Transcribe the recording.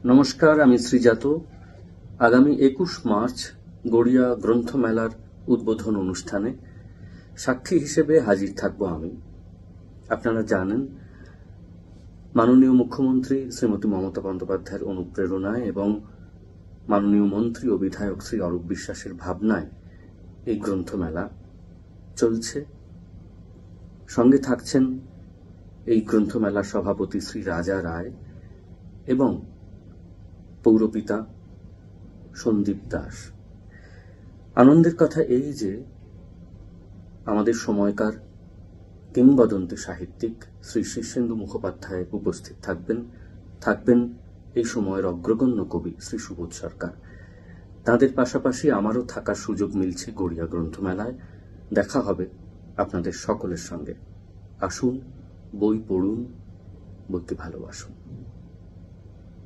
নমস্কার, আমি শ্রীজাত। আগামী 21 মার্চ গড়িয়া গ্রন্থমেলার উদ্বোধন অনুষ্ঠানে সাক্ষী হিসেবে হাজির থাকব আমি। আপনারা জানেন, মাননীয় মুখ্যমন্ত্রী শ্রীমতী মমতা বন্দ্যোপাধ্যায়ের অনুপ্রেরণায় এবং মাননীয় মন্ত্রী ও বিধায়ক শ্রী অরূপ বিশ্বাসের ভাবনায় এই গ্রন্থমেলা চলছে। সঙ্গে থাকছেন এই গ্রন্থমেলার সভাপতি শ্রী রাজা রায় এবং পৌরপিতা সন্দীপ দাস। আনন্দের কথা এই যে আমাদের সময়কার কিংবদন্তি সাহিত্যিক শ্রী শীর্ষেন্দু মুখোপাধ্যায় উপস্থিত থাকবেন এই সময়ের অগ্রগণ্য কবি শ্রী সুবোধ সরকার। তাদের পাশাপাশি আমারও থাকার সুযোগ মিলছে গড়িয়া গ্রন্থমেলায়। দেখা হবে আপনাদের সকলের সঙ্গে। আসুন, বই পড়ুন, বইকে ভালোবাসুন।